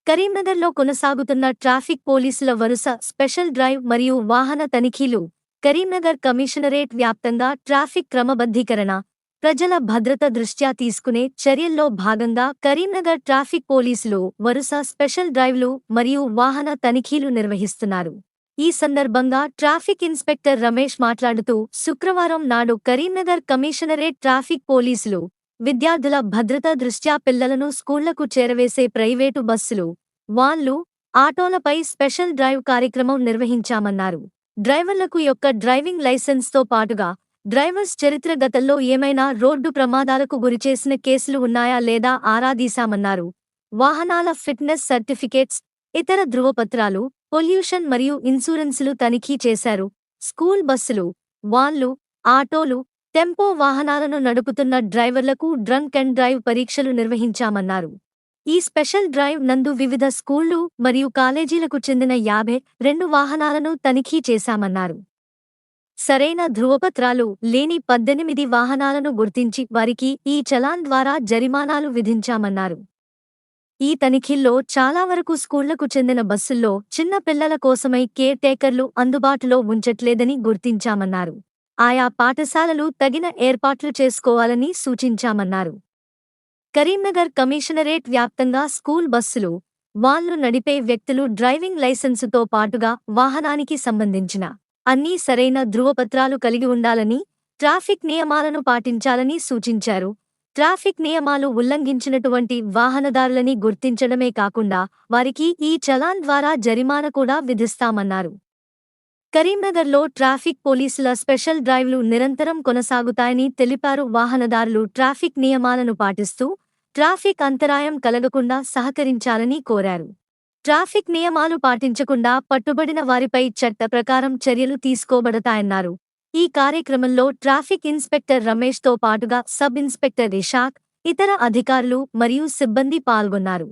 కరీంనగర్లో కొనసాగుతున్న ట్రాఫిక్ పోలీసుల వరుస స్పెషల్ డ్రైవ్ మరియు వాహన తనిఖీలు. కరీంనగర్ కమిషనరేట్ వ్యాప్తంగా ట్రాఫిక్ క్రమబద్ధీకరణ, ప్రజల భద్రత దృష్ట్యా తీసుకునే చర్యల్లో భాగంగా కరీంనగర్ ట్రాఫిక్ పోలీసులు వరుస స్పెషల్ డ్రైవ్లు మరియు వాహన తనిఖీలు నిర్వహిస్తున్నారు. ఈ సందర్భంగా ట్రాఫిక్ ఇన్స్పెక్టర్ రమేష్ మాట్లాడుతూ, శుక్రవారం నాడు కరీంనగర్ కమిషనరేట్ ట్రాఫిక్ పోలీసులు విద్యార్థుల భద్రత దృష్ట్యా పిల్లలను స్కూళ్లకు చేరవేసే ప్రైవేటు బస్సులు, వాన్లు, ఆటోలపై స్పెషల్ డ్రైవ్ కార్యక్రమం నిర్వహించామన్నారు. డ్రైవర్లకు యొక్క డ్రైవింగ్ లైసెన్స్తో పాటుగా డ్రైవర్స్ చరిత్ర, గతంలో ఏమైనా రోడ్డు ప్రమాదాలకు గురిచేసిన కేసులు ఉన్నాయా లేదా ఆరాదీశామన్నారు. వాహనాల ఫిట్నెస్ సర్టిఫికేట్స్, ఇతర ధృవపత్రాలు, పొల్యూషన్ మరియు ఇన్సూరెన్సులు తనిఖీ చేశారు. స్కూల్ బస్సులు, వాన్లు, ఆటోలు, టెంపో వాహనాలను నడుపుతున్న డ్రైవర్లకు డ్రంక్ అండ్ డ్రైవ్ పరీక్షలు నిర్వహించామన్నారు. ఈ స్పెషల్ డ్రైవ్ నందు వివిధ స్కూళ్లు మరియు కాలేజీలకు చెందిన 52 వాహనాలను తనిఖీ చేశామన్నారు. సరైన ధృవపత్రాలు లేని 18 వాహనాలను గుర్తించి వారికి ఈ చలాన్ ద్వారా జరిమానాలు విధించామన్నారు. ఈ తనిఖీల్లో చాలా వరకు స్కూళ్లకు చెందిన బస్సుల్లో చిన్న పిల్లల కోసమై కేర్ టేకర్లు అందుబాటులో ఉంచట్లేదని గుర్తించామన్నారు. ఆయా పాఠశాలలు తగిన ఏర్పాట్లు చేసుకోవాలని సూచించామన్నారు. కరీంనగర్ కమిషనరేట్ వ్యాప్తంగా స్కూల్ బస్సులు, వాన్లు నడిపే వ్యక్తులు డ్రైవింగ్ లైసెన్సుతో పాటుగా వాహనానికి సంబంధించిన అన్నీ సరైన ధృవపత్రాలు కలిగి ఉండాలని, ట్రాఫిక్ నియమాలను పాటించాలని సూచించారు. ట్రాఫిక్ నియమాలు ఉల్లంఘించినటువంటి వాహనదారులని గుర్తించడమే కాకుండా వారికి ఈ చలాన్ ద్వారా జరిమానా కూడా విధిస్తామన్నారు. కరీంనగర్లో ట్రాఫిక్ పోలీసుల స్పెషల్ డ్రైవ్లు నిరంతరం కొనసాగుతాయని తెలిపారు. వాహనదారులు ట్రాఫిక్ నియమాలను పాటిస్తూ ట్రాఫిక్ అంతరాయం కలగకుండా సహకరించాలని కోరారు. ట్రాఫిక్ నియమాలు పాటించకుండా పట్టుబడిన వారిపై చట్ట ప్రకారం చర్యలు తీసుకోబడతాయన్నారు. ఈ కార్యక్రమంలో ట్రాఫిక్ ఇన్స్పెక్టర్ రమేష్తో పాటుగా సబ్ ఇన్స్పెక్టర్ ఇషాక్, ఇతర అధికారులు మరియు సిబ్బంది పాల్గొన్నారు.